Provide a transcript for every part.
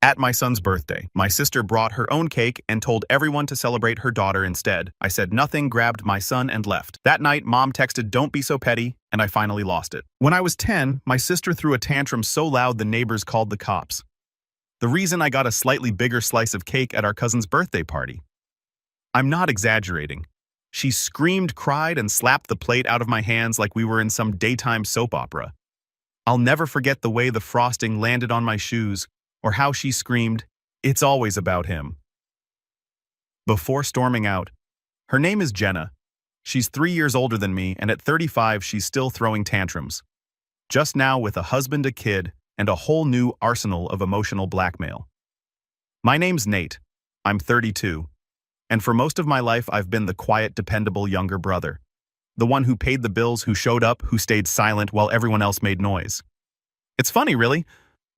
At my son's birthday, my sister brought her own cake and told everyone to celebrate her daughter instead. I said nothing, grabbed my son, and left. That night, Mom texted, "Don't be so petty," and I finally lost it. When I was 10, my sister threw a tantrum so loud the neighbors called the cops. The reason I got a slightly bigger slice of cake at our cousin's birthday party. I'm not exaggerating. She screamed, cried, and slapped the plate out of my hands like we were in some daytime soap opera. I'll never forget the way the frosting landed on my shoes, or how she screamed, "It's always about him," before storming out. Her name is Jenna. She's 3 years older than me, and at 35 she's still throwing tantrums. Just now with a husband, a kid, and a whole new arsenal of emotional blackmail. My name's Nate. I'm 32. And for most of my life I've been the quiet, dependable younger brother. The one who paid the bills, who showed up, who stayed silent while everyone else made noise. It's funny, really.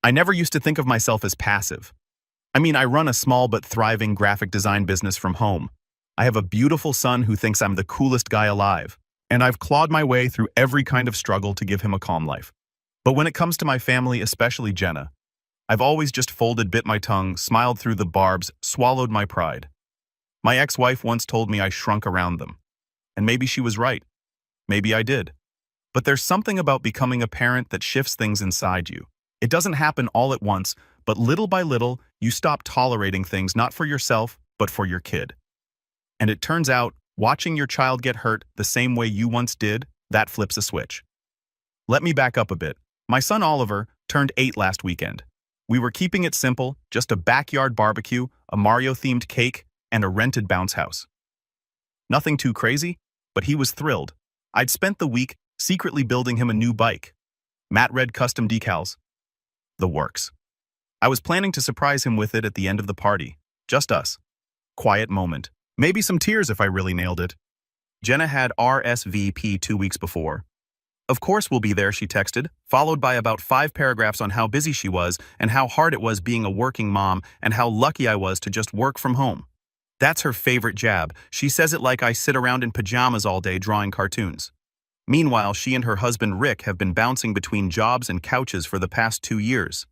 I never used to think of myself as passive. I mean, I run a small but thriving graphic design business from home. I have a beautiful son who thinks I'm the coolest guy alive, and I've clawed my way through every kind of struggle to give him a calm life. But when it comes to my family, especially Jenna, I've always just folded, bit my tongue, smiled through the barbs, swallowed my pride. My ex-wife once told me I shrunk around them. And maybe she was right. Maybe I did. But there's something about becoming a parent that shifts things inside you. It doesn't happen all at once, but little by little, you stop tolerating things not for yourself, but for your kid. And it turns out, watching your child get hurt the same way you once did, that flips a switch. Let me back up a bit. My son Oliver turned 8 last weekend. We were keeping it simple, just a backyard barbecue, a Mario-themed cake, and a rented bounce house. Nothing too crazy, but he was thrilled. I'd spent the week secretly building him a new bike. Matte red custom decals. The works. I was planning to surprise him with it at the end of the party. Just us. Quiet moment. Maybe some tears if I really nailed it. Jenna had RSVP 2 weeks before. "Of course we'll be there," she texted, followed by about 5 paragraphs on how busy she was and how hard it was being a working mom and how lucky I was to just work from home. That's her favorite jab. She says it like I sit around in pajamas all day drawing cartoons. Meanwhile, she and her husband Rick have been bouncing between jobs and couches for the past 2 years.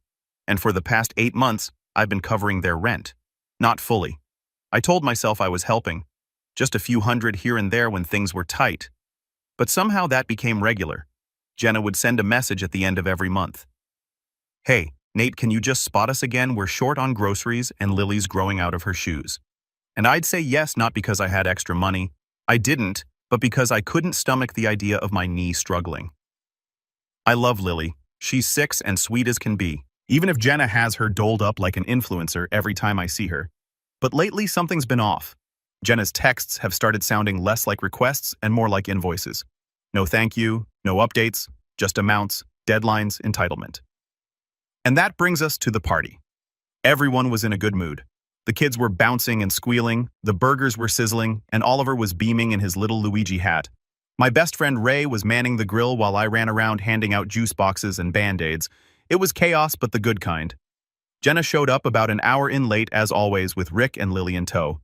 And for the past 8 months, I've been covering their rent. Not fully. I told myself I was helping. Just a few hundred here and there when things were tight. But somehow that became regular. Jenna would send a message at the end of every month. "Hey, Nate, can you just spot us again? We're short on groceries and Lily's growing out of her shoes." And I'd say yes, not because I had extra money. I didn't, but because I couldn't stomach the idea of my knee struggling. I love Lily. She's 6 and sweet as can be, even if Jenna has her doled up like an influencer every time I see her. But lately something's been off. Jenna's texts have started sounding less like requests and more like invoices. No thank you, no updates, just amounts, deadlines, entitlement. And that brings us to the party. Everyone was in a good mood. The kids were bouncing and squealing, the burgers were sizzling, and Oliver was beaming in his little Luigi hat. My best friend Ray was manning the grill while I ran around handing out juice boxes and Band-Aids. It was chaos, but the good kind. Jenna showed up about an hour in late, as always, with Rick and Lily in tow.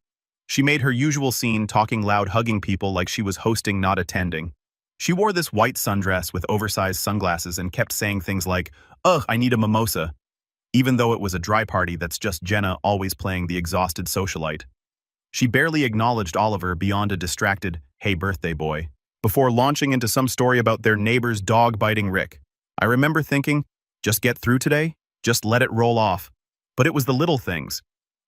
She made her usual scene, talking loud, hugging people like she was hosting, not attending. She wore this white sundress with oversized sunglasses and kept saying things like, "Ugh, I need a mimosa," even though it was a dry party that's just Jenna always playing the exhausted socialite. She barely acknowledged Oliver beyond a distracted, "Hey, birthday boy," before launching into some story about their neighbor's dog biting Rick. I remember thinking, just get through today? Just let it roll off. But it was the little things.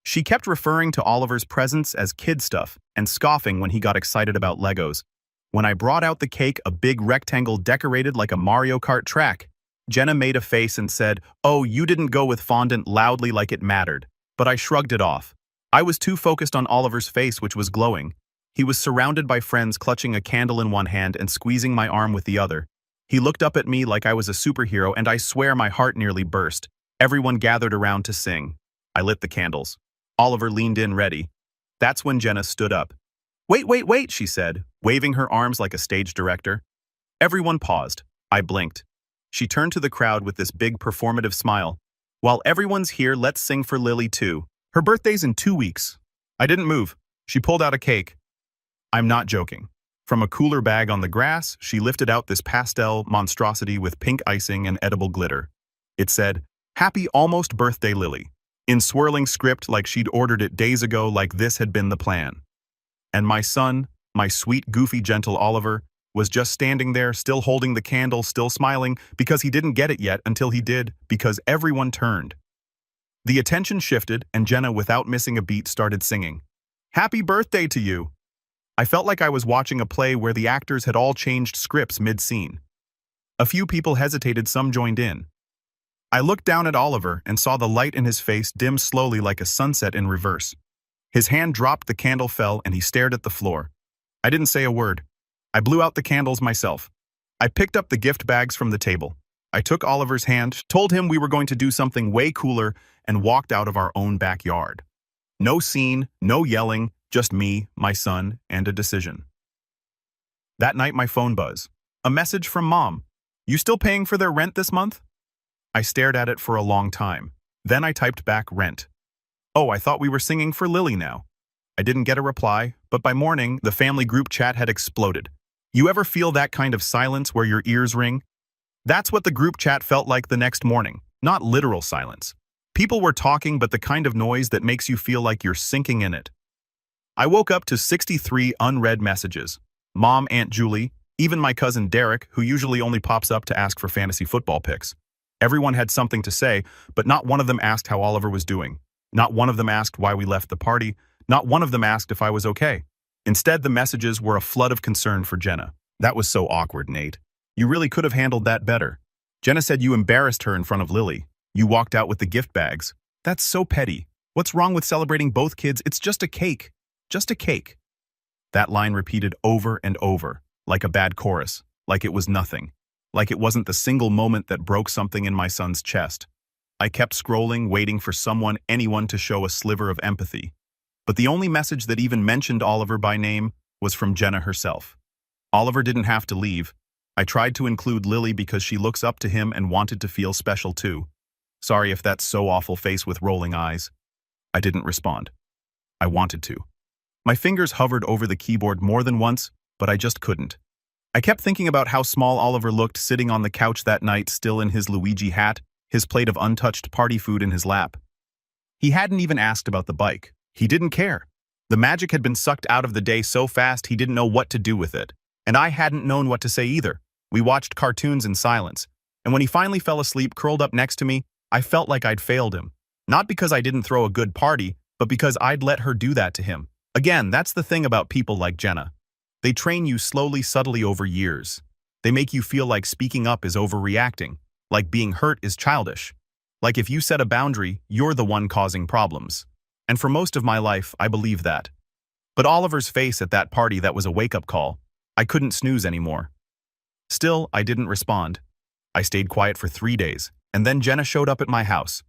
She kept referring to Oliver's presents as kid stuff and scoffing when he got excited about Legos. When I brought out the cake, a big rectangle decorated like a Mario Kart track, Jenna made a face and said, "Oh, you didn't go with fondant," loudly like it mattered. But I shrugged it off. I was too focused on Oliver's face, which was glowing. He was surrounded by friends clutching a candle in one hand and squeezing my arm with the other. He looked up at me like I was a superhero, and I swear my heart nearly burst. Everyone gathered around to sing. I lit the candles. Oliver leaned in ready. That's when Jenna stood up. Wait, she said, waving her arms like a stage director. Everyone paused. I blinked. She turned to the crowd with this big performative smile. "While everyone's here, let's sing for Lily too. Her birthday's in 2 weeks." I didn't move. She pulled out a cake. I'm not joking. From a cooler bag on the grass, she lifted out this pastel monstrosity with pink icing and edible glitter. It said, "Happy almost birthday, Lily." in swirling script like she'd ordered it days ago, like this had been the plan. And my son, my sweet, goofy, gentle Oliver, was just standing there, still holding the candle, still smiling, because he didn't get it yet until he did, because everyone turned. The attention shifted, and Jenna, without missing a beat, started singing, "Happy birthday to you!" I felt like I was watching a play where the actors had all changed scripts mid-scene. A few people hesitated, some joined in. I looked down at Oliver and saw the light in his face dim slowly like a sunset in reverse. His hand dropped, the candle fell, and he stared at the floor. I didn't say a word. I blew out the candles myself. I picked up the gift bags from the table. I took Oliver's hand, told him we were going to do something way cooler, and walked out of our own backyard. No scene, no yelling, just me, my son, and a decision. That night my phone buzzed. A message from Mom. "You still paying for their rent this month?" I stared at it for a long time. Then I typed back, "Rent." Oh, I thought we were singing for Lily now. I didn't get a reply, but by morning, the family group chat had exploded. You ever feel that kind of silence where your ears ring? That's what the group chat felt like the next morning, not literal silence. People were talking, but the kind of noise that makes you feel like you're sinking in it. I woke up to 63 unread messages. Mom, Aunt Julie, even my cousin Derek, who usually only pops up to ask for fantasy football picks. Everyone had something to say, but not one of them asked how Oliver was doing. Not one of them asked why we left the party. Not one of them asked if I was okay. Instead, the messages were a flood of concern for Jenna. That was so awkward, Nate. You really could have handled that better. Jenna said you embarrassed her in front of Lily. You walked out with the gift bags. That's so petty. What's wrong with celebrating both kids? It's just a cake. Just a cake. That line repeated over and over, like a bad chorus, like it was nothing, like it wasn't the single moment that broke something in my son's chest. I kept scrolling, waiting for someone, anyone to show a sliver of empathy. But the only message that even mentioned Oliver by name was from Jenna herself. Oliver didn't have to leave. I tried to include Lily because she looks up to him and wanted to feel special too. Sorry if that's so awful, face with rolling eyes. I didn't respond. I wanted to. My fingers hovered over the keyboard more than once, but I just couldn't. I kept thinking about how small Oliver looked sitting on the couch that night, still in his Luigi hat, his plate of untouched party food in his lap. He hadn't even asked about the bike. He didn't care. The magic had been sucked out of the day so fast he didn't know what to do with it. And I hadn't known what to say either. We watched cartoons in silence. And when he finally fell asleep, curled up next to me, I felt like I'd failed him. Not because I didn't throw a good party, but because I'd let her do that to him. Again, that's the thing about people like Jenna. They train you slowly, subtly over years. They make you feel like speaking up is overreacting, like being hurt is childish. Like if you set a boundary, you're the one causing problems. And for most of my life, I believed that. But Oliver's face at that party, that was a wake-up call. I couldn't snooze anymore. Still, I didn't respond. I stayed quiet for 3 days, and then Jenna showed up at my house.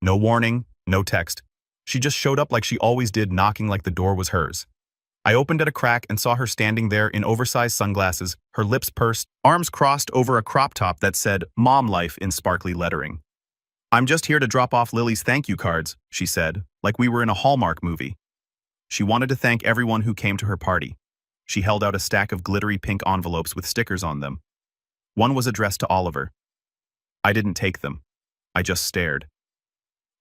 No warning, no text. She just showed up like she always did, knocking like the door was hers. I opened at a crack and saw her standing there in oversized sunglasses, her lips pursed, arms crossed over a crop top that said "Mom Life" in sparkly lettering. "I'm just here to drop off Lily's thank you cards," she said, like we were in a Hallmark movie. She wanted to thank everyone who came to her party. She held out a stack of glittery pink envelopes with stickers on them. One was addressed to Oliver. I didn't take them. I just stared.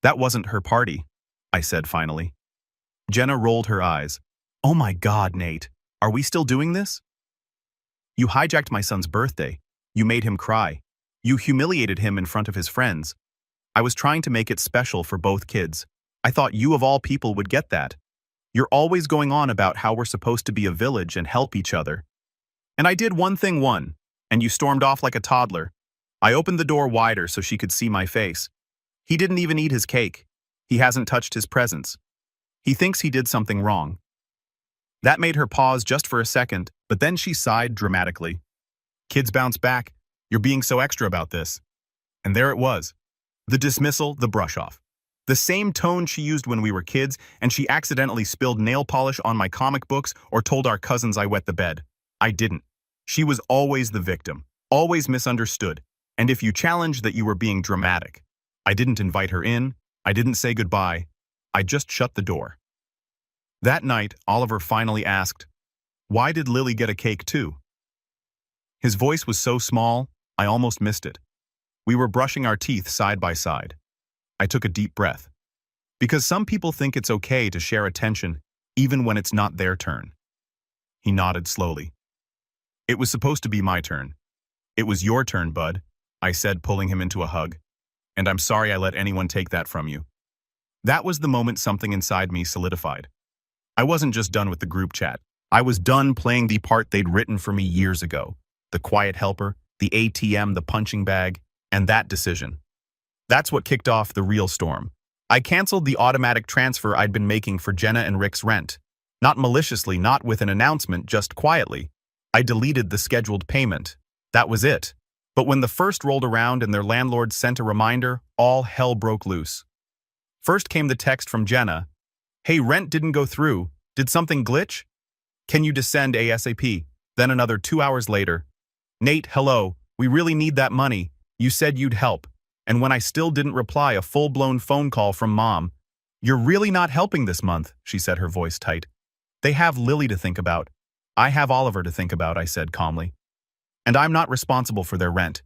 "That wasn't her party," I said finally. Jenna rolled her eyes. "Oh my God, Nate. Are we still doing this? You hijacked my son's birthday. You made him cry. You humiliated him in front of his friends. I was trying to make it special for both kids. I thought you of all people would get that. You're always going on about how we're supposed to be a village and help each other. And I did one thing, and you stormed off like a toddler." I opened the door wider so she could see my face. "He didn't even eat his cake. He hasn't touched his presents. He thinks he did something wrong." That made her pause just for a second, but then she sighed dramatically. "Kids bounce back. You're being so extra about this." And there it was. The dismissal, the brush off. The same tone she used when we were kids, and she accidentally spilled nail polish on my comic books or told our cousins I wet the bed. I didn't. She was always the victim, always misunderstood, and if you challenged that, you were being dramatic. I didn't invite her in. I didn't say goodbye. I just shut the door. That night, Oliver finally asked, "Why did Lily get a cake too?" His voice was so small, I almost missed it. We were brushing our teeth side by side. I took a deep breath. Because some people think it's okay to share attention, even when it's not their turn. He nodded slowly. It was supposed to be my turn. It was your turn, bud, I said, pulling him into a hug. And I'm sorry I let anyone take that from you. That was the moment something inside me solidified. I wasn't just done with the group chat. I was done playing the part they'd written for me years ago. The quiet helper, the ATM, the punching bag, and that decision. That's what kicked off the real storm. I canceled the automatic transfer I'd been making for Jenna and Rick's rent. Not maliciously, not with an announcement, just quietly. I deleted the scheduled payment. That was it. But when the first rolled around and their landlord sent a reminder, all hell broke loose. First came the text from Jenna. Hey, rent didn't go through. Did something glitch? Can you descend ASAP? Then another 2 hours later. Nate, hello. We really need that money. You said you'd help. And when I still didn't reply, a full-blown phone call from Mom. You're really not helping this month, she said, her voice tight. They have Lily to think about. I have Oliver to think about, I said calmly. And I'm not responsible for their rent.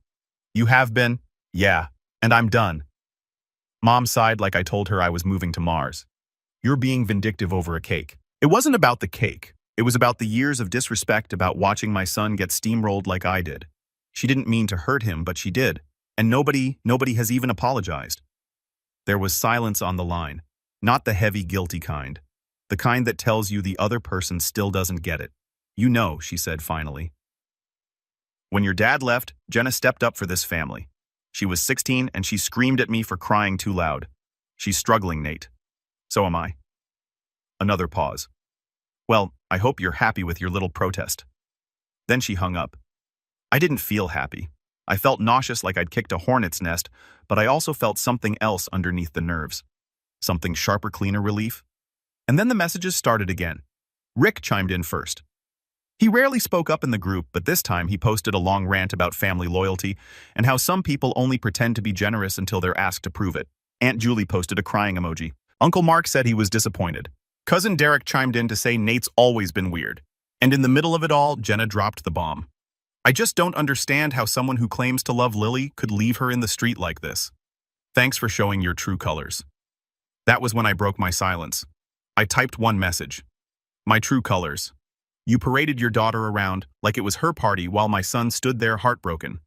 You have been? Yeah. And I'm done. Mom sighed like I told her I was moving to Mars. You're being vindictive over a cake. It wasn't about the cake. It was about the years of disrespect, about watching my son get steamrolled like I did. She didn't mean to hurt him, but she did. And nobody has even apologized. There was silence on the line. Not the heavy, guilty kind. The kind that tells you the other person still doesn't get it. You know, she said finally. When your dad left, Jenna stepped up for this family. She was 16 and she screamed at me for crying too loud. She's struggling, Nate. So am I. Another pause. Well, I hope you're happy with your little protest. Then she hung up. I didn't feel happy. I felt nauseous like I'd kicked a hornet's nest, but I also felt something else underneath the nerves. Something sharper, cleaner relief. And then the messages started again. Rick chimed in first. He rarely spoke up in the group, but this time he posted a long rant about family loyalty and how some people only pretend to be generous until they're asked to prove it. Aunt Julie posted a crying emoji. Uncle Mark said he was disappointed. Cousin Derek chimed in to say Nate's always been weird. And in the middle of it all, Jenna dropped the bomb. I just don't understand how someone who claims to love Lily could leave her in the street like this. Thanks for showing your true colors. That was when I broke my silence. I typed one message. My true colors. You paraded your daughter around like it was her party while my son stood there heartbroken.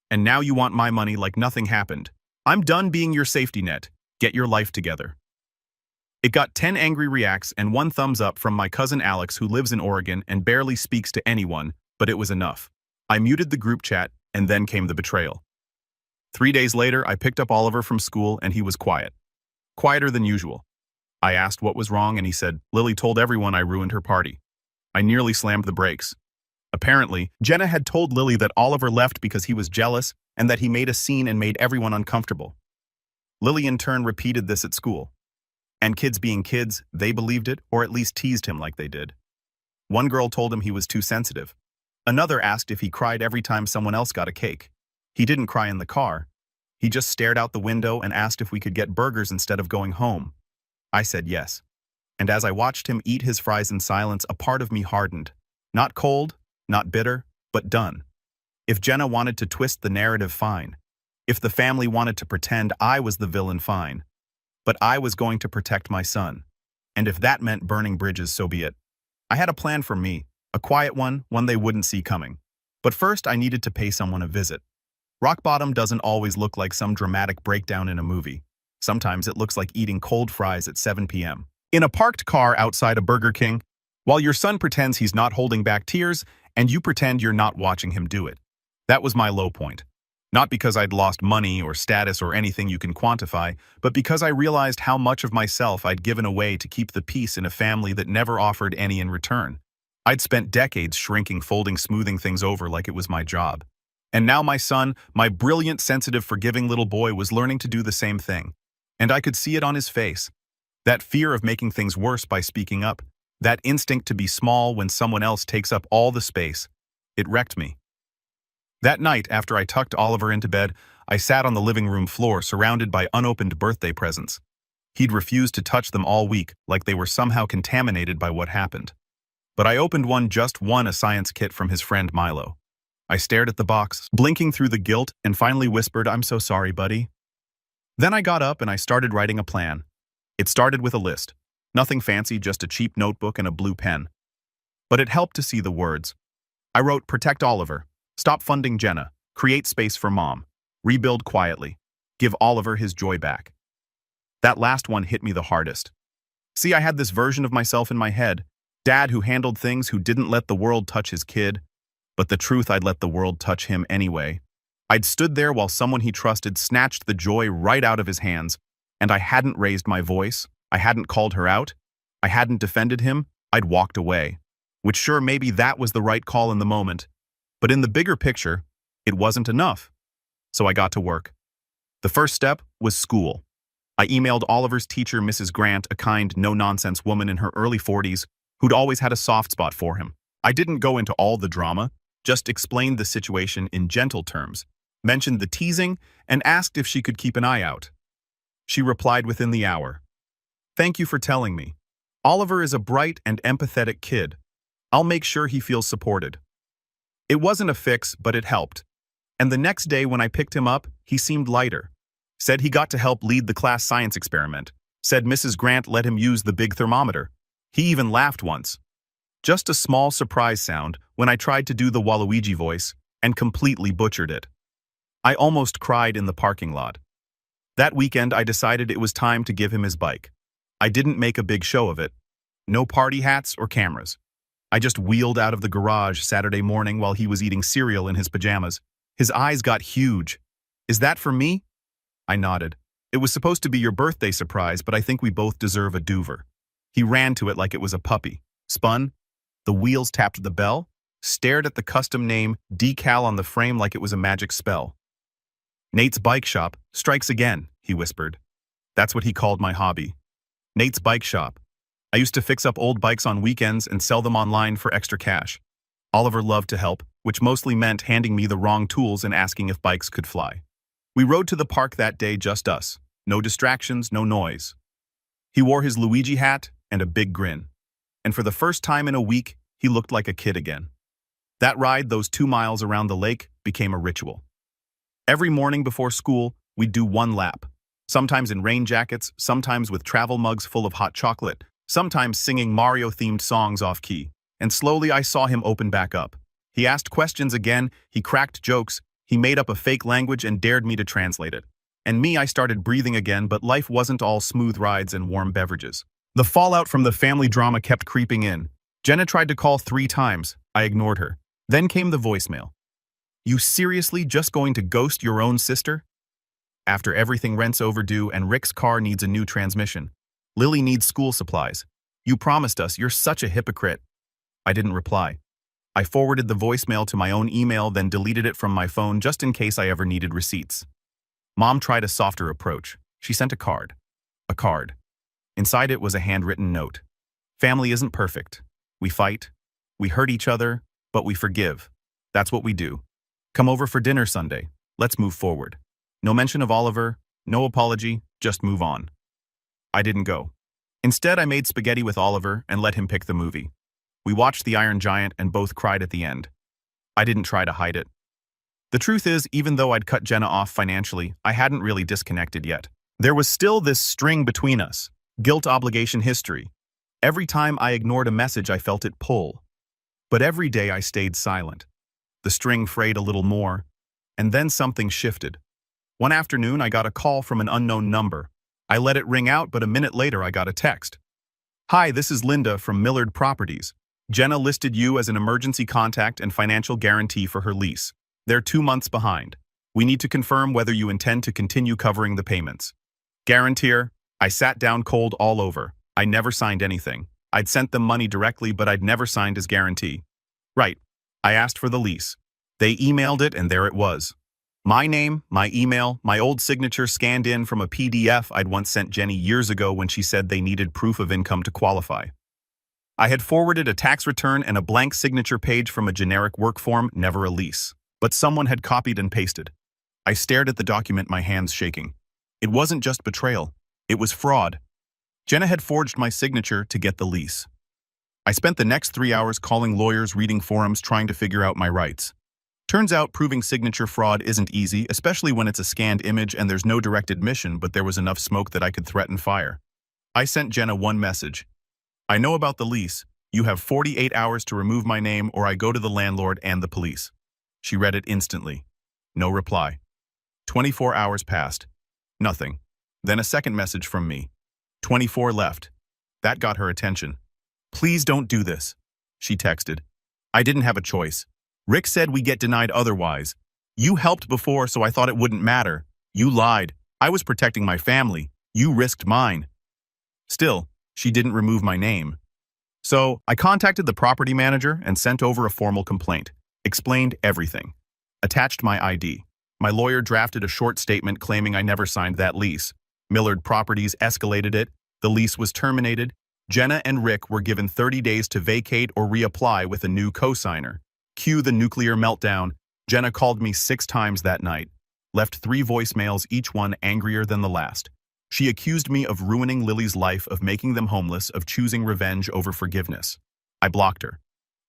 And now you want my money like nothing happened. I'm done being your safety net. Get your life together. It got 10 angry reacts and 1 thumbs up from my cousin Alex, who lives in Oregon and barely speaks to anyone, but it was enough. I muted the group chat, and then came the betrayal. 3 days later, I picked up Oliver from school, and he was quiet. Quieter than usual. I asked what was wrong, and he said, Lily told everyone I ruined her party. I nearly slammed the brakes. Apparently, Jenna had told Lily that Oliver left because he was jealous and that he made a scene and made everyone uncomfortable. Lily in turn repeated this at school. And kids being kids, they believed it, or at least teased him like they did. One girl told him he was too sensitive. Another asked if he cried every time someone else got a cake. He didn't cry in the car. He just stared out the window and asked if we could get burgers instead of going home. I said yes. And as I watched him eat his fries in silence, a part of me hardened. Not cold, not bitter, but done. If Jenna wanted to twist the narrative, fine. If the family wanted to pretend I was the villain, fine. But I was going to protect my son. And if that meant burning bridges, so be it. I had a plan for me. A quiet one they wouldn't see coming. But first, I needed to pay someone a visit. Rock bottom doesn't always look like some dramatic breakdown in a movie. Sometimes it looks like eating cold fries at 7 p.m. in a parked car outside a Burger King, while your son pretends he's not holding back tears and you pretend you're not watching him do it. That was my low point. Not because I'd lost money or status or anything you can quantify, but because I realized how much of myself I'd given away to keep the peace in a family that never offered any in return. I'd spent decades shrinking, folding, smoothing things over like it was my job. And now my son, my brilliant, sensitive, forgiving little boy, was learning to do the same thing. And I could see it on his face. That fear of making things worse by speaking up. That instinct to be small when someone else takes up all the space. It wrecked me. That night, after I tucked Oliver into bed, I sat on the living room floor surrounded by unopened birthday presents. He'd refused to touch them all week, like they were somehow contaminated by what happened. But I opened just one, a science kit from his friend Milo. I stared at the box, blinking through the guilt, and finally whispered, "I'm so sorry, buddy." Then I got up and I started writing a plan. It started with a list. Nothing fancy, just a cheap notebook and a blue pen. But it helped to see the words. I wrote, protect Oliver, stop funding Jenna, create space for mom, rebuild quietly, give Oliver his joy back. That last one hit me the hardest. See, I had this version of myself in my head, dad who handled things, who didn't let the world touch his kid, but the truth, I'd let the world touch him anyway. I'd stood there while someone he trusted snatched the joy right out of his hands, and I hadn't raised my voice, I hadn't called her out, I hadn't defended him, I'd walked away. Which sure, maybe that was the right call in the moment, but in the bigger picture, it wasn't enough. So I got to work. The first step was school. I emailed Oliver's teacher, Mrs. Grant, a kind, no-nonsense woman in her early 40s who'd always had a soft spot for him. I didn't go into all the drama, just explained the situation in gentle terms, mentioned the teasing, and asked if she could keep an eye out. She replied within the hour. Thank you for telling me. Oliver is a bright and empathetic kid. I'll make sure he feels supported. It wasn't a fix, but it helped. And the next day when I picked him up, he seemed lighter. Said he got to help lead the class science experiment. Said Mrs. Grant let him use the big thermometer. He even laughed once. Just a small surprise sound when I tried to do the Waluigi voice and completely butchered it. I almost cried in the parking lot. That weekend I decided it was time to give him his bike. I didn't make a big show of it. No party hats or cameras. I just wheeled out of the garage Saturday morning while he was eating cereal in his pajamas. His eyes got huge. Is that for me? I nodded. It was supposed to be your birthday surprise, but I think we both deserve a doover. He ran to it like it was a puppy, spun, the wheels tapped the bell, stared at the custom name decal on the frame like it was a magic spell. Nate's Bike Shop strikes again, he whispered. That's what he called my hobby. Nate's Bike Shop. I used to fix up old bikes on weekends and sell them online for extra cash. Oliver loved to help, which mostly meant handing me the wrong tools and asking if bikes could fly. We rode to the park that day, just us. No distractions, no noise. He wore his Luigi hat and a big grin. And for the first time in a week, he looked like a kid again. That ride, those 2 miles around the lake, became a ritual. Every morning before school, we'd do one lap. Sometimes in rain jackets, sometimes with travel mugs full of hot chocolate, sometimes singing Mario-themed songs off-key. And slowly I saw him open back up. He asked questions again, he cracked jokes, he made up a fake language and dared me to translate it. And me, I started breathing again, but life wasn't all smooth rides and warm beverages. The fallout from the family drama kept creeping in. Jenna tried to call 3 times. I ignored her. Then came the voicemail. You seriously just going to ghost your own sister? After everything, rent's overdue and Rick's car needs a new transmission. Lily needs school supplies. You promised us, you're such a hypocrite. I didn't reply. I forwarded the voicemail to my own email, then deleted it from my phone just in case I ever needed receipts. Mom tried a softer approach. She sent a card. A card. Inside it was a handwritten note. Family isn't perfect. We fight. We hurt each other, but we forgive. That's what we do. Come over for dinner Sunday. Let's move forward. No mention of Oliver, no apology, just move on. I didn't go. Instead, I made spaghetti with Oliver and let him pick the movie. We watched The Iron Giant and both cried at the end. I didn't try to hide it. The truth is, even though I'd cut Jenna off financially, I hadn't really disconnected yet. There was still this string between us. Guilt, obligation, history. Every time I ignored a message, I felt it pull. But every day I stayed silent. The string frayed a little more, and then something shifted. One afternoon, I got a call from an unknown number. I let it ring out, but a minute later I got a text. Hi, this is Linda from Millard Properties. Jenna listed you as an emergency contact and financial guarantee for her lease. They're 2 months behind. We need to confirm whether you intend to continue covering the payments. Guarantor. I sat down cold all over. I never signed anything. I'd sent them money directly, but I'd never signed as guarantee. Right. I asked for the lease. They emailed it, and there it was. My name, my email, my old signature scanned in from a PDF I'd once sent Jenny years ago when she said they needed proof of income to qualify. I had forwarded a tax return and a blank signature page from a generic work form, never a lease. But someone had copied and pasted. I stared at the document, my hands shaking. It wasn't just betrayal. It was fraud. Jenna had forged my signature to get the lease. I spent the next 3 hours calling lawyers, reading forums, trying to figure out my rights. Turns out proving signature fraud isn't easy, especially when it's a scanned image and there's no direct admission, but there was enough smoke that I could threaten fire. I sent Jenna one message. I know about the lease. You have 48 hours to remove my name or I go to the landlord and the police. She read it instantly. No reply. 24 hours passed. Nothing. Then a second message from me. 24 left. That got her attention. Please don't do this, she texted. I didn't have a choice. Rick said we get denied otherwise. You helped before, so I thought it wouldn't matter. You lied. I was protecting my family. You risked mine. Still, she didn't remove my name. So I contacted the property manager and sent over a formal complaint. Explained everything. Attached my ID. My lawyer drafted a short statement claiming I never signed that lease. Millard Properties escalated it. The lease was terminated. Jenna and Rick were given 30 days to vacate or reapply with a new co-signer. Cue the nuclear meltdown. Jenna called me 6 times that night. Left 3 voicemails, each one angrier than the last. She accused me of ruining Lily's life, of making them homeless, of choosing revenge over forgiveness. I blocked her.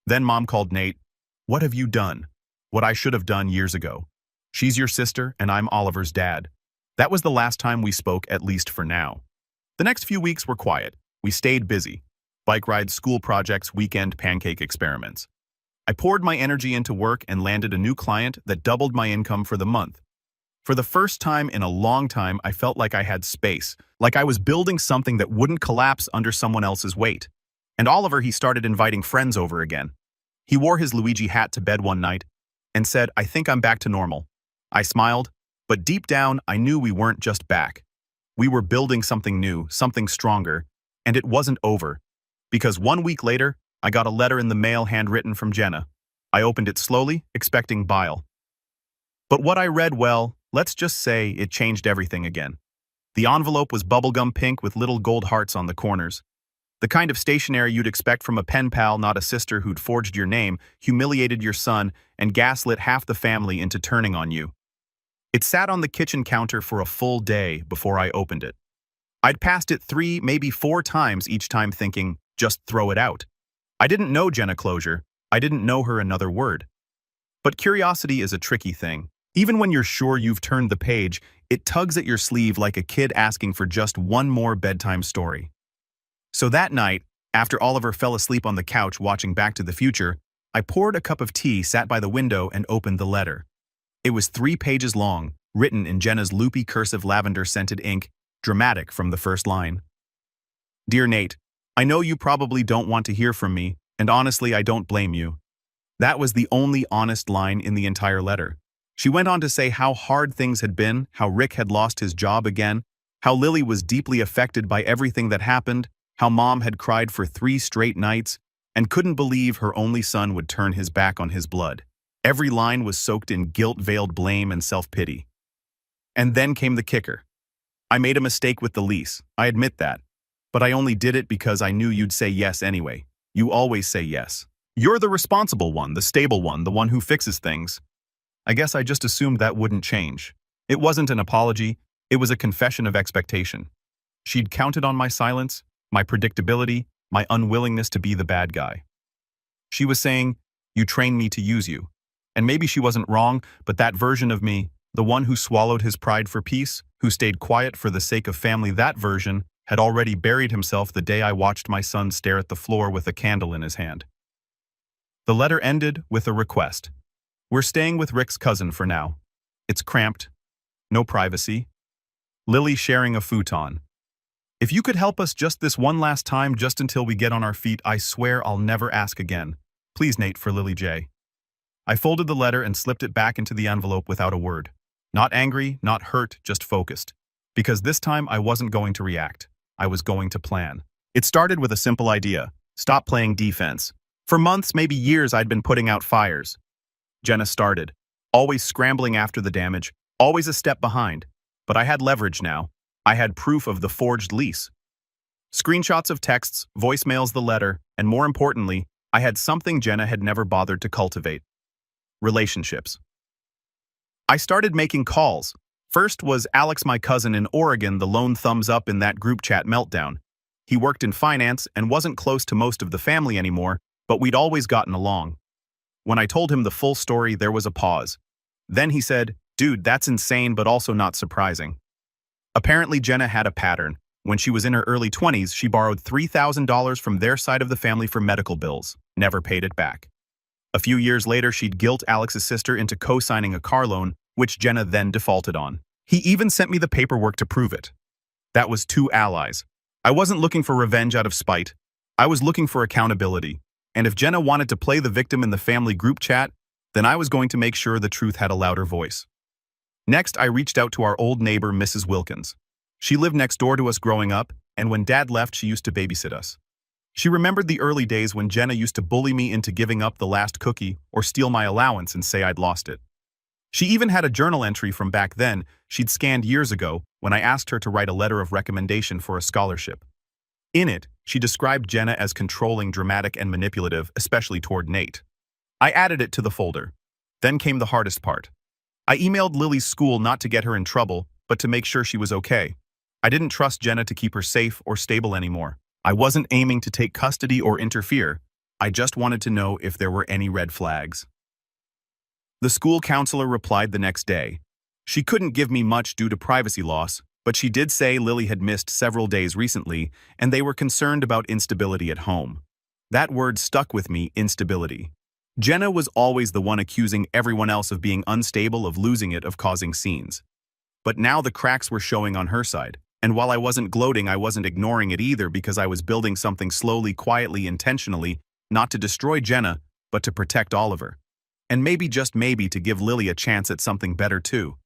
Then Mom called Nate. What have you done? What I should have done years ago. She's your sister and I'm Oliver's dad. That was the last time we spoke, at least for now. The next few weeks were quiet. We stayed busy. Bike rides, school projects, weekend pancake experiments. I poured my energy into work and landed a new client that doubled my income for the month. For the first time in a long time, I felt like I had space, like I was building something that wouldn't collapse under someone else's weight. And Oliver, he started inviting friends over again. He wore his Luigi hat to bed one night and said, I think I'm back to normal. I smiled, but deep down, I knew we weren't just back. We were building something new, something stronger, and it wasn't over. Because 1 week later, I got a letter in the mail handwritten from Jenna. I opened it slowly, expecting bile. But what I read, well, let's just say it changed everything again. The envelope was bubblegum pink with little gold hearts on the corners. The kind of stationery you'd expect from a pen pal, not a sister who'd forged your name, humiliated your son, and gaslit half the family into turning on you. It sat on the kitchen counter for a full day before I opened it. I'd passed it 3, maybe 4 times, each time thinking, just throw it out. I didn't know Jenna Closure. I didn't know her another word. But curiosity is a tricky thing. Even when you're sure you've turned the page, it tugs at your sleeve like a kid asking for just one more bedtime story. So that night, after Oliver fell asleep on the couch watching Back to the Future, I poured a cup of tea, sat by the window, and opened the letter. It was 3 pages long, written in Jenna's loopy cursive lavender-scented ink, dramatic from the first line. Dear Nate, I know you probably don't want to hear from me, and honestly, I don't blame you. That was the only honest line in the entire letter. She went on to say how hard things had been, how Rick had lost his job again, how Lily was deeply affected by everything that happened, how Mom had cried for 3 straight nights, and couldn't believe her only son would turn his back on his blood. Every line was soaked in guilt-veiled blame and self-pity. And then came the kicker. I made a mistake with the lease, I admit that. But I only did it because I knew you'd say yes anyway. You always say yes. You're the responsible one, the stable one, the one who fixes things. I guess I just assumed that wouldn't change. It wasn't an apology, it was a confession of expectation. She'd counted on my silence, my predictability, my unwillingness to be the bad guy. She was saying, you trained me to use you. And maybe she wasn't wrong, but that version of me, the one who swallowed his pride for peace, who stayed quiet for the sake of family, that version had already buried himself the day I watched my son stare at the floor with a candle in his hand. The letter ended with a request. We're staying with Rick's cousin for now. It's cramped. No privacy. Lily sharing a futon. If you could help us just this one last time, just until we get on our feet, I swear I'll never ask again. Please, Nate, for Lily J. I folded the letter and slipped it back into the envelope without a word. Not angry, not hurt, just focused. Because this time I wasn't going to react. I was going to plan. It started with a simple idea. Stop playing defense. For months, maybe years, I'd been putting out fires. Jenna started. Always scrambling after the damage, always a step behind. But I had leverage now. I had proof of the forged lease. Screenshots of texts, voicemails, the letter, and more importantly, I had something Jenna had never bothered to cultivate. Relationships. I started making calls. First was Alex, my cousin in Oregon, the lone thumbs up in that group chat meltdown. He worked in finance and wasn't close to most of the family anymore, but we'd always gotten along. When I told him the full story, there was a pause. Then he said, dude, that's insane but also not surprising. Apparently Jenna had a pattern. When she was in her early 20s, she borrowed $3,000 from their side of the family for medical bills, never paid it back. A few years later, she'd guilt Alex's sister into co-signing a car loan, which Jenna then defaulted on. He even sent me the paperwork to prove it. That was two allies. I wasn't looking for revenge out of spite. I was looking for accountability. And if Jenna wanted to play the victim in the family group chat, then I was going to make sure the truth had a louder voice. Next, I reached out to our old neighbor, Mrs. Wilkins. She lived next door to us growing up, and when Dad left, she used to babysit us. She remembered the early days when Jenna used to bully me into giving up the last cookie or steal my allowance and say I'd lost it. She even had a journal entry from back then she'd scanned years ago when I asked her to write a letter of recommendation for a scholarship. In it, she described Jenna as controlling, dramatic, and manipulative, especially toward Nate. I added it to the folder. Then came the hardest part. I emailed Lily's school not to get her in trouble, but to make sure she was okay. I didn't trust Jenna to keep her safe or stable anymore. I wasn't aiming to take custody or interfere. I just wanted to know if there were any red flags. The school counselor replied the next day. She couldn't give me much due to privacy loss, but she did say Lily had missed several days recently, and they were concerned about instability at home. That word stuck with me, instability. Jenna was always the one accusing everyone else of being unstable, of losing it, of causing scenes. But now the cracks were showing on her side, and while I wasn't gloating, I wasn't ignoring it either, because I was building something slowly, quietly, intentionally, not to destroy Jenna, but to protect Oliver. And maybe, just maybe, to give Lily a chance at something better too.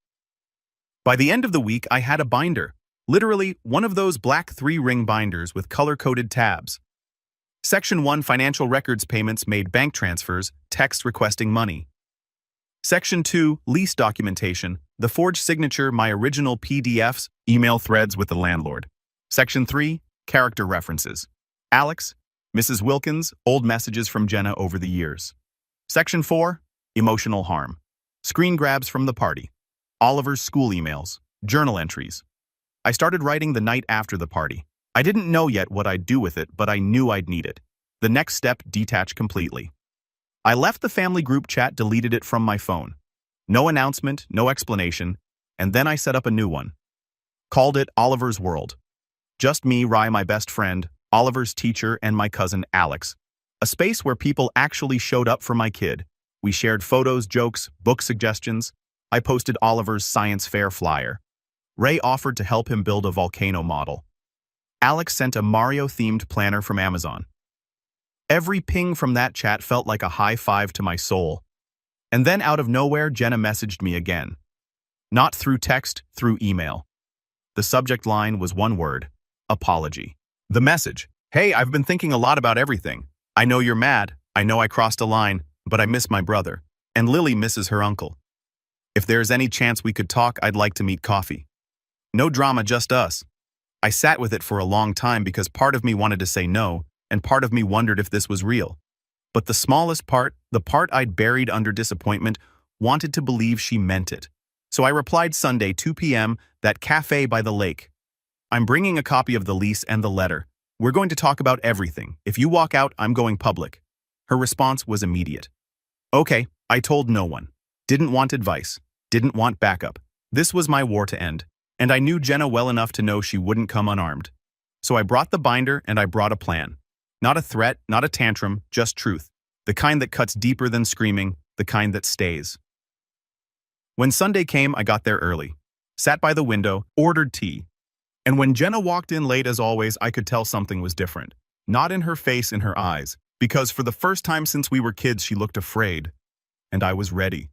By the end of the week, I had a binder. Literally, one of those black 3-ring binders with color-coded tabs. Section 1, financial records, payments made, bank transfers, text requesting money. Section 2, lease documentation, the forged signature, my original PDFs, email threads with the landlord. Section 3, character references. Alex, Mrs. Wilkins, old messages from Jenna over the years. Section 4, emotional harm. Screen grabs from the party. Oliver's school emails, journal entries. I started writing the night after the party. I didn't know yet what I'd do with it, but I knew I'd need it. The next step, detach completely. I left the family group chat, deleted it from my phone. No announcement, no explanation, and then I set up a new one. Called it Oliver's World. Just me, Rye, my best friend, Oliver's teacher, and my cousin Alex. A space where people actually showed up for my kid. We shared photos, jokes, book suggestions. I posted Oliver's science fair flyer. Ray offered to help him build a volcano model. Alex sent a Mario-themed planner from Amazon. Every ping from that chat felt like a high five to my soul. And then out of nowhere, Jenna messaged me again. Not through text, through email. The subject line was one word: apology. The message: hey, I've been thinking a lot about everything. I know you're mad. I know I crossed a line, but I miss my brother. And Lily misses her uncle. If there's any chance we could talk, I'd like to meet coffee. No drama, just us. I sat with it for a long time because part of me wanted to say no, and part of me wondered if this was real. But the smallest part, the part I'd buried under disappointment, wanted to believe she meant it. So I replied Sunday, 2 p.m., that cafe by the lake. I'm bringing a copy of the lease and the letter. We're going to talk about everything. If you walk out, I'm going public. Her response was immediate. Okay, I told no one. Didn't want advice. Didn't want backup. This was my war to end. And I knew Jenna well enough to know she wouldn't come unarmed. So I brought the binder and I brought a plan. Not a threat, not a tantrum, just truth. The kind that cuts deeper than screaming, the kind that stays. When Sunday came, I got there early. Sat by the window, ordered tea. And when Jenna walked in late as always, I could tell something was different. Not in her face, in her eyes. Because for the first time since we were kids, she looked afraid. And I was ready.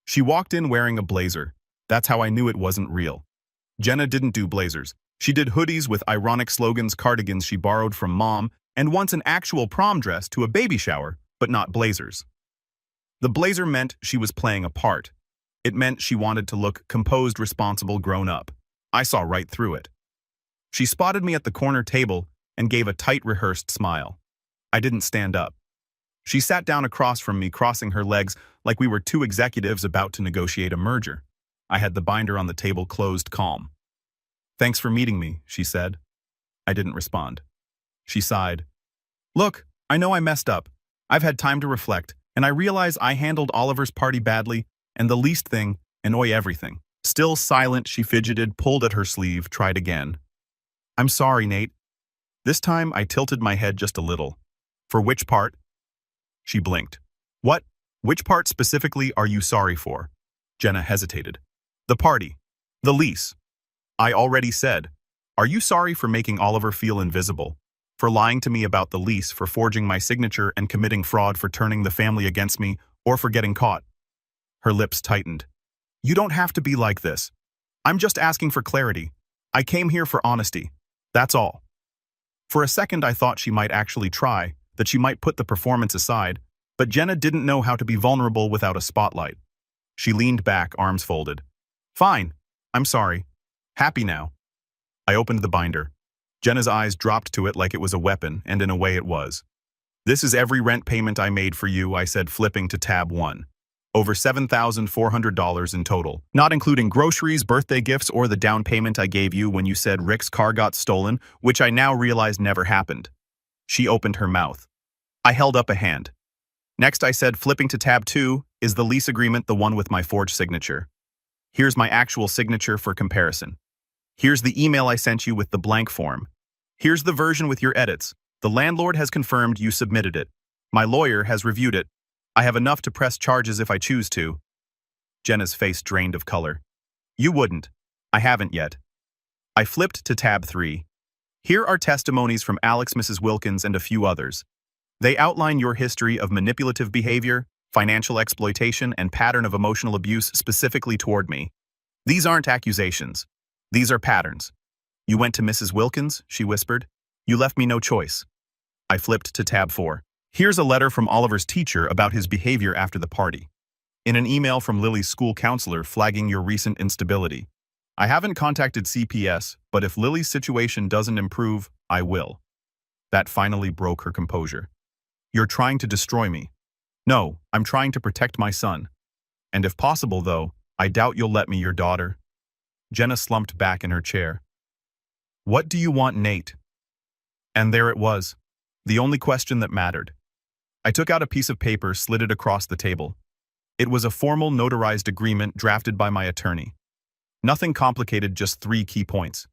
She walked in wearing a blazer. That's how I knew it wasn't real. Jenna didn't do blazers. She did hoodies with ironic slogans, cardigans she borrowed from mom, and once an actual prom dress to a baby shower, but not blazers. The blazer meant she was playing a part. It meant she wanted to look composed, responsible, grown up. I saw right through it. She spotted me at the corner table and gave a tight, rehearsed smile. I didn't stand up. She sat down across from me, crossing her legs like we were two executives about to negotiate a merger. I had the binder on the table closed, calm. Thanks for meeting me, she said. I didn't respond. She sighed. Look, I know I messed up. I've had time to reflect, and I realize I handled Oliver's party badly, and the least thing, and everything. Still silent, she fidgeted, pulled at her sleeve, tried again. I'm sorry, Nate. This time I tilted my head just a little. For which part? She blinked. What? Which part specifically are you sorry for? Jenna hesitated. The party. The lease. I already said. Are you sorry for making Oliver feel invisible? For lying to me about the lease, for forging my signature and committing fraud, for turning the family against me, or for getting caught? Her lips tightened. You don't have to be like this. I'm just asking for clarity. I came here for honesty. That's all. For a second I thought she might actually try, that she might put the performance aside, but Jenna didn't know how to be vulnerable without a spotlight. She leaned back, arms folded. Fine. I'm sorry. Happy now. I opened the binder. Jenna's eyes dropped to it like it was a weapon, and in a way it was. This is every rent payment I made for you, I said, flipping to tab 1. Over $7,400 in total, not including groceries, birthday gifts, or the down payment I gave you when you said Rick's car got stolen, which I now realize never happened. She opened her mouth. I held up a hand. Next I said, flipping to tab 2, is the lease agreement the one with my forged signature? Here's my actual signature for comparison. Here's the email I sent you with the blank form. Here's the version with your edits. The landlord has confirmed you submitted it. My lawyer has reviewed it. I have enough to press charges if I choose to. Jenna's face drained of color. You wouldn't. I haven't yet. I flipped to tab 3. Here are testimonies from Alex, Mrs. Wilkins, and a few others. They outline your history of manipulative behavior, financial exploitation, and pattern of emotional abuse specifically toward me. These aren't accusations. These are patterns. You went to Mrs. Wilkins, she whispered. You left me no choice. I flipped to tab 4. Here's a letter from Oliver's teacher about his behavior after the party. In an email from Lily's school counselor flagging your recent instability. I haven't contacted CPS, but if Lily's situation doesn't improve, I will. That finally broke her composure. You're trying to destroy me. No, I'm trying to protect my son. And if possible, though, I doubt you'll let me your daughter. Jenna slumped back in her chair. What do you want, Nate? And there it was. The only question that mattered. I took out a piece of paper, slid it across the table. It was a formal notarized agreement drafted by my attorney. Nothing complicated, just 3 key points.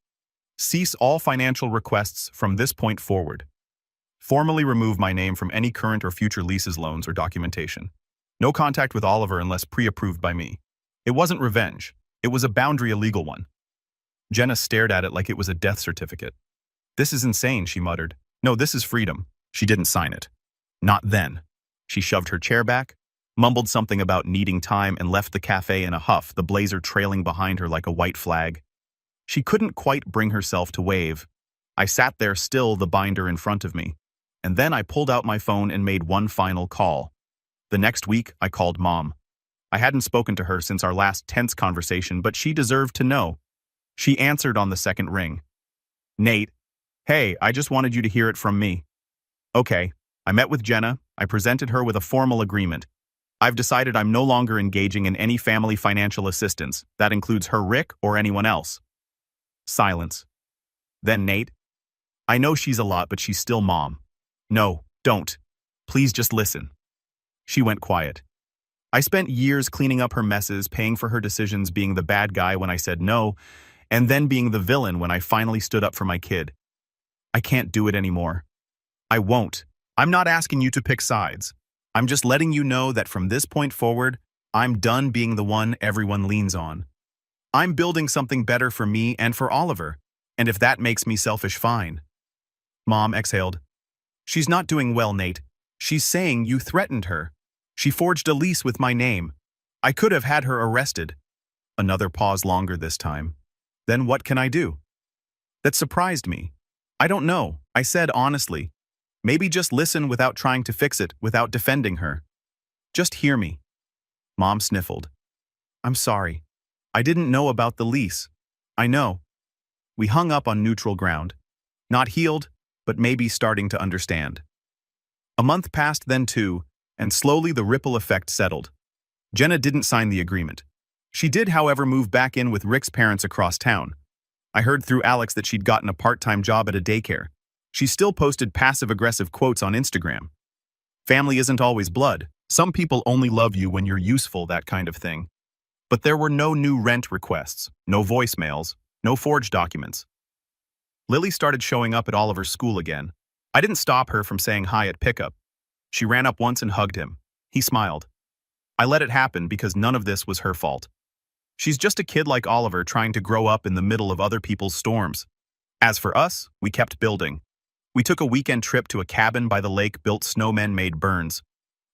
Cease all financial requests from this point forward. Formally remove my name from any current or future leases, loans, or documentation. No contact with Oliver unless pre-approved by me. It wasn't revenge. It was a boundary, a legal one. Jenna stared at it like it was a death certificate. This is insane, she muttered. No, this is freedom. She didn't sign it. Not then. She shoved her chair back, mumbled something about needing time, and left the cafe in a huff, the blazer trailing behind her like a white flag. She couldn't quite bring herself to wave. I sat there still, the binder in front of me. And then I pulled out my phone and made one final call. The next week, I called Mom. I hadn't spoken to her since our last tense conversation, but she deserved to know. She answered on the second ring. Nate, hey, I just wanted you to hear it from me. Okay, I met with Jenna. I presented her with a formal agreement. I've decided I'm no longer engaging in any family financial assistance. That includes her, Rick, or anyone else. Silence. Then Nate, I know she's a lot, but she's still Mom. No, don't. Please just listen. She went quiet. I spent years cleaning up her messes, paying for her decisions, being the bad guy when I said no, and then being the villain when I finally stood up for my kid. I can't do it anymore. I won't. I'm not asking you to pick sides. I'm just letting you know that from this point forward, I'm done being the one everyone leans on. I'm building something better for me and for Oliver, and if that makes me selfish, fine. Mom exhaled. She's not doing well, Nate. She's saying you threatened her. She forged a lease with my name. I could have had her arrested. Another pause, longer this time. Then what can I do? That surprised me. I don't know, I said honestly. Maybe just listen without trying to fix it, without defending her. Just hear me. Mom sniffled. I'm sorry. I didn't know about the lease. I know. We hung up on neutral ground. Not healed, but maybe starting to understand. A month passed, then 2, and slowly the ripple effect settled. Jenna didn't sign the agreement. She did, however, move back in with Rick's parents across town. I heard through Alex that she'd gotten a part-time job at a daycare. She still posted passive-aggressive quotes on Instagram. Family isn't always blood. Some people only love you when you're useful, that kind of thing. But there were no new rent requests, no voicemails, no forged documents. Lily started showing up at Oliver's school again. I didn't stop her from saying hi at pickup. She ran up once and hugged him. He smiled. I let it happen because none of this was her fault. She's just a kid like Oliver trying to grow up in the middle of other people's storms. As for us, we kept building. We took a weekend trip to a cabin by the lake built snowmen-made burns.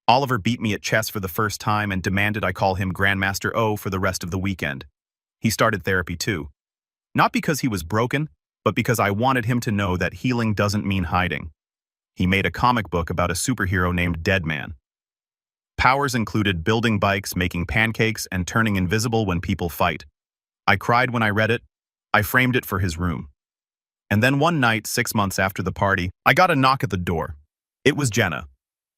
Oliver beat me at chess for the first time and demanded I call him Grandmaster O for the rest of the weekend. He started therapy too. Not because he was broken, but because I wanted him to know that healing doesn't mean hiding. He made a comic book about a superhero named Deadman. Powers included building bikes, making pancakes, and turning invisible when people fight. I cried when I read it. I framed it for his room. And then one night, 6 months after the party, I got a knock at the door. It was Jenna.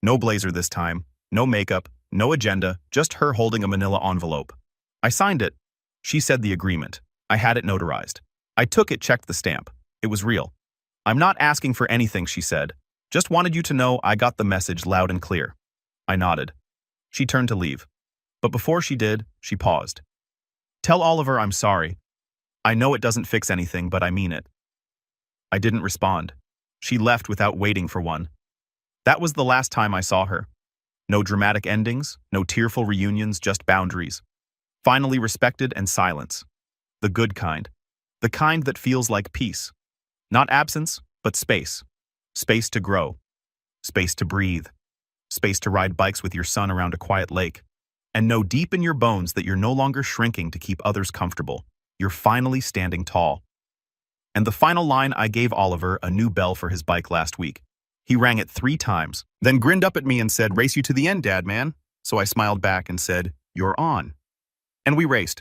No blazer this time, no makeup, no agenda, just her holding a manila envelope. I signed it. She said the agreement. I had it notarized. I took it, checked the stamp. It was real. I'm not asking for anything, she said. Just wanted you to know I got the message loud and clear. I nodded. She turned to leave. But before she did, she paused. Tell Oliver I'm sorry. I know it doesn't fix anything, but I mean it. I didn't respond. She left without waiting for one. That was the last time I saw her. No dramatic endings, no tearful reunions, just boundaries. Finally respected and silence. The good kind. The kind that feels like peace. Not absence, but space. Space to grow. Space to breathe. Space to ride bikes with your son around a quiet lake. And know deep in your bones that you're no longer shrinking to keep others comfortable. You're finally standing tall. And the final line I gave Oliver a new bell for his bike last week. He rang it 3 times, then grinned up at me and said, "Race you to the end, Dad, man." So I smiled back and said, "You're on." And we raced.